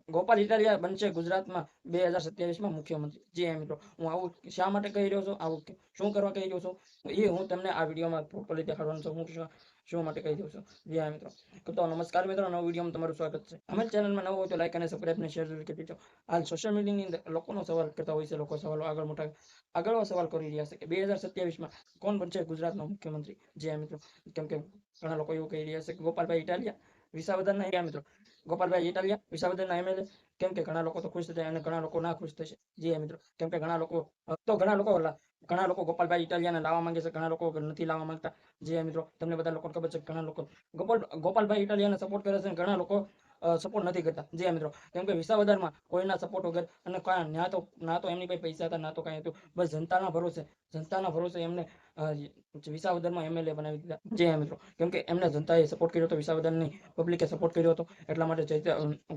ગોપાલ ઇટાલિયા બનશે ગુજરાતમાં 2027માં મુખ્યમંત્રી। જી મિત્રો, હું આવું શા માટે કહી રહ્યો છું, આવું શું કરવા કહી રહ્યો છું, એ હું તમને આ વિડીયોમાં પ્રોપરલી દેખાડવાનો છું, હું શું માટે કહી રહ્યો છું। જી મિત્રો, તો નમસ્કાર મિત્રો, નવા વિડીયોમાં તમારું સ્વાગત છે। અમારી ચેનલમાં નવો હોય તો લાઈક અને સબસ્ક્રાઇબ અને શેર જરૂર કરી દેજો। હાલ સોશિયલ મીડિયાની અંદર લોકોનો સવાલ કરતા હોય છે, લોકો સવાલો આગળ સવાલ કરી રહ્યા છે કે 2027માં કોણ બનશે ગુજરાતનો મુખ્યમંત્રી। જી મિત્રો, કેમ કે ઘણા લોકો એવું કહી રહ્યા છે કે ગોપાલભાઈ ઇટાલિયા વિસાવદરના મિત્રો, ગોપાલભાઈ ઇટાલિયા વિસાવદરના એમએલએ, કેમ કે ઘણા લોકો તો ખુશ થશે અને ઘણા લોકો ના ખુશ થશે। જી મિત્રો, કેમ કે ઘણા લોકો ગોપાલભાઈ ઇટાલિયાને લાવવા માંગે છે, ઘણા લોકો નથી લાવવા માંગતા। જી મિત્રો, તમને બધા લોકો ખબર છે, ઘણા લોકો ગોપાલભાઈ ઇટાલિયાને સપોર્ટ કરે છે, ઘણા લોકો સપોર્ટ નથી કરતા। જી મિત્રો, કેમ કે વિસાવદરમાં કોઈના સપોર્ટ વગર અને ના તો એમની પાસે પૈસા હતા, ના તો કઈ હતું, બસ જનતાના ભરોસે એમને વિસાવદરમાં એમએલએ બનાવી દીધા। જી મિત્રો, કેમ કે એમને જનતાએ સપોર્ટ કર્યો હતો, વિસાવદરની પબ્લિકે સપોર્ટ કર્યો હતો, એટલા માટે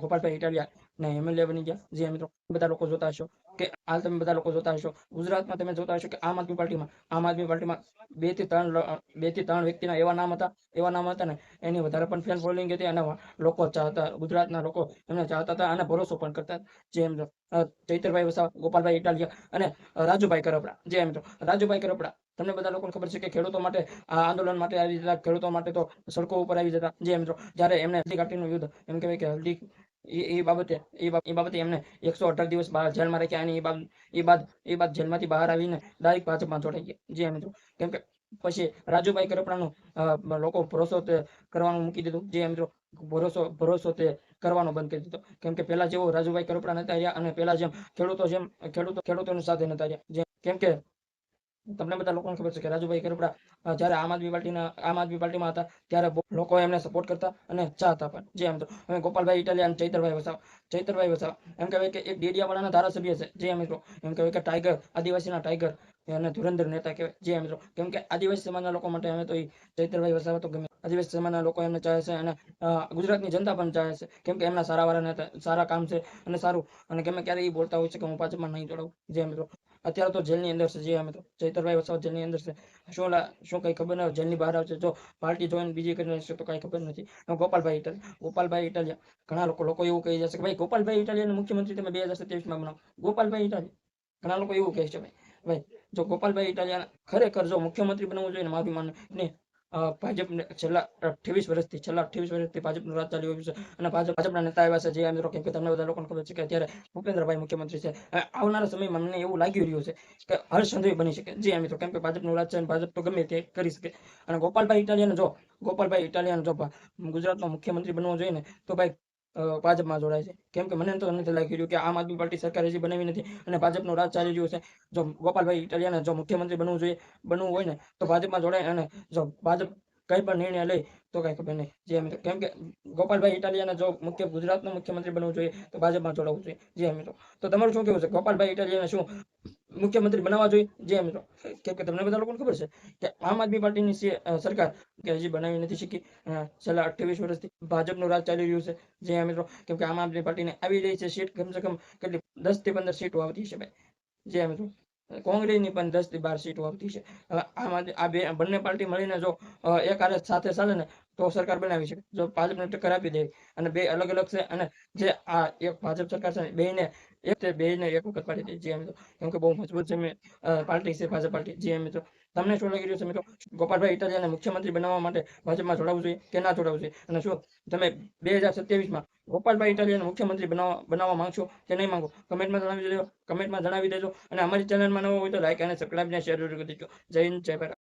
ગોપાલભાઈ ઇટાલિયા ને એમએલએ બની ગયા। જે મિત્રો, બધા લોકો જોતા હશો કે હાલ તમે બધા લોકો જોતા હશો, ગુજરાતમાં તમે જોતા હશો કે આમ આદમી પાર્ટીમાં 2 થી 3 વ્યક્તિના એવા નામ હતા ને, એની વધારે પણ ફેન ફોલોઈંગ હતી અને લોકો ચાહતા, ગુજરાતના લોકો એમને ચાહતા હતા અને ભરોસો પણ કરતા હતા। જે મિત્રો, ચૈતરભાઈ વસાવા, ગોપાલભાઈ ઇટાલિયા અને રાજુભાઈ કરપડા। જે મિત્રો, રાજુભાઈ કરપડા, તમને બધા લોકોને ખબર છે કે ખેડૂતો માટે આ આંદોલન માટે આવી જતા, ખેડૂતો માટે તો સડકો ઉપર આવી જતા। જે મિત્રો, જ્યારે એમને હલ્દી ઘાટીનું યુદ્ધ, એમ કહેવાય કે હલ્દી, એ બાબતે એમને 118 દિવસ જેલમાં રાખ્યા અને એ બાદ જેલમાંથી બહાર આવીને ડાયરેક્ટ ભાજપમાં જોડાઈ ગયા। જે મિત્રો, કેમ કે પછી રાજુભાઈ કરપડાનું લોકો ભરોસો કરવાનું મૂકી દીધું। જે મિત્રો, ભરોસો તે કરવાનો બંધ કરી દીધો, કેમ કે પેલા જેવો રાજુભાઈ કરપડા નતા રહ્યા અને પેલા જેમ ખેડૂતોની સાથે નતા રહ્યા। કેમ કે તમને બધા લોકોને ખબર છે કે રાજુભાઈ કરપડા જ્યારે આમ આદમી પાર્ટીમાં હતા ત્યારે લોકો એમને સપોર્ટ કરતા અને ચાહતા પણ। જે મિત્રો, હવે ગોપાલભાઈ ઇટાલિયા અને ચૈતરભાઈ વસાવા એમ કહેવાય કે એક ડેડિયાવાડાના ધારાસભ્ય છે। જે મિત્રો, એમ કહેવાય કે ટાઈગર, આદિવાસીના ટાઈગર અને ધુરંધર નેતા કહેવાય। જે મિત્રો, કેમ કે આદિવાસી સમાજના લોકો માટે હવે તો એ ચૈતરભાઈ વસાવા તો ગમે, આદિવાસી સમાજના લોકો એમને ચાહે છે અને ગુજરાતની જનતા પણ ચાહે છે, કેમ કે એમના સારા કામ છે અને સારું, અને ગમે ક્યારે એ બોલતા હોય છે કે હું ભાજપમાં નહીં જોડાવું। જે મિત્રો, અત્યારે તો જેલની અંદર છે। જે મિત્રો, ચૈતરભાઈ વસાવા જેલની અંદર છે, શું કઈ ખબર ન જેલની બહાર આવશે, જો પાર્ટી જોઈને બીજી કરી રહેશે તો કઈ ખબર નથી। ગોપાલભાઈ ઇટાલિયા, ઘણા લોકો એવું કહી જશે કે ભાઈ ગોપાલભાઈ ઇટાલિયાને મુખ્યમંત્રી તમે 2027માં બનાવો। ગોપાલભાઈ ઇટાલિયા, ઘણા લોકો એવું કહે છે ભાઈ જો ગોપાલભાઈ ઇટાલિયા ખરેખર જો મુખ્યમંત્રી બનવું જોઈએ ને, માફી માને ને, ભાજપને છેલ્લા 28 વર્ષથી ભાજપનું રાજ ચાલી રહ્યું છે અને ભાજપના નેતા આવ્યા છે। જે મિત્રો, કેમ કે તમને બધા લોકોને ખબર છે કે અત્યારે ભૂપેન્દ્રભાઈ મુખ્યમંત્રી છે। આવનારા સમયમાં મને એવું લાગી રહ્યું છે કે હર્ષ સંઘવી બની શકે। જે મિત્રો, કેમ કે ભાજપનું રાજ છે અને ભાજપ તો ગમે તે કરી શકે। અને ગોપાલભાઈ ઇટાલિયાને જો ગુજરાતનો મુખ્યમંત્રી બનવો જોઈએ ને, તો ભાઈ ભાજપમાં જોડાય છે, કેમ કે મને તો નથી લાગી રહ્યું કે આમ આદમી પાર્ટી સરકાર હજી બનાવી નથી અને ભાજપનું રાજ ચાલી રહ્યું છે। જો ગોપાલભાઈ ઇટાલિયાને જો મુખ્યમંત્રી બનવું હોય ને, તો ભાજપમાં જોડાય અને જો ભાજપ કઈ પણ નિર્ણય લે તો કઈ ખબર નહીં। જે મિત્રો, કેમ કે ગોપાલભાઈ ઇટાલિયાને જો ગુજરાતનો મુખ્યમંત્રી બનવું જોઈએ તો ભાજપમાં જોડાવવું જોઈએ। જે મિત્રો, તો તમારું શું કેવું છે, ગોપાલભાઈ ઇટાલિયાને શું મુખ્યમંત્રી બનાવવા જોઈએ? જે મિત્રો, કેમ કે તમને બધા લોકોને ખબર છે કે આમ આદમી પાર્ટીની સરકાર કે હજી બનાવી નથી શકી, છેલ્લા 28 વર્ષથી ભાજપનું રાજ ચાલી રહ્યું છે। જે મિત્રો, કેમ કે આમ આદમી પાર્ટીને આવી રહી છે સીટ કમસે કમ કેટલી 10 થી 15 સીટો આવતી છે ભાઈ। જે મિત્રો, કોંગ્રેસની પણ 10 થી 12 સીટો આવતી છે। હવે આ બંને પાર્ટી મળીને જો એક સાથે ચાલે ને તો સરકાર બનાવી શકે। જો ભાજપને ટક્કર આપી દે અને બે અલગ છે અને જે આ એક ભાજપ સરકાર છે બેને એક વખત પાડી દે। જે મિત્રો, કેમ કે બહુ મજબૂત પાર્ટી છે ભાજપ પાર્ટી। જે મિત્રો, તમને શું લાગી રહ્યું છે મિત્રો, ગોપાલભાઈ ઇટાલિયાને મુખ્યમંત્રી બનાવવા માટે ભાજપમાં જોડાવવું જોઈએ કે ના જોડાવવું જોઈએ? અને શું તમે 2027માં ગોપાલભાઈ ઇટાલિયાને મુખ્યમંત્રી બનાવવા માંગશો કે નહીં માંગો? કમેન્ટમાં જણાવી દેજો અને અમારી ચેનલમાં નવો હોય તો લાઈક અને સબસ્ક્રાઇબ અને શેર જરૂર કરી દેજો। જય હિન્દ, જય ભારત।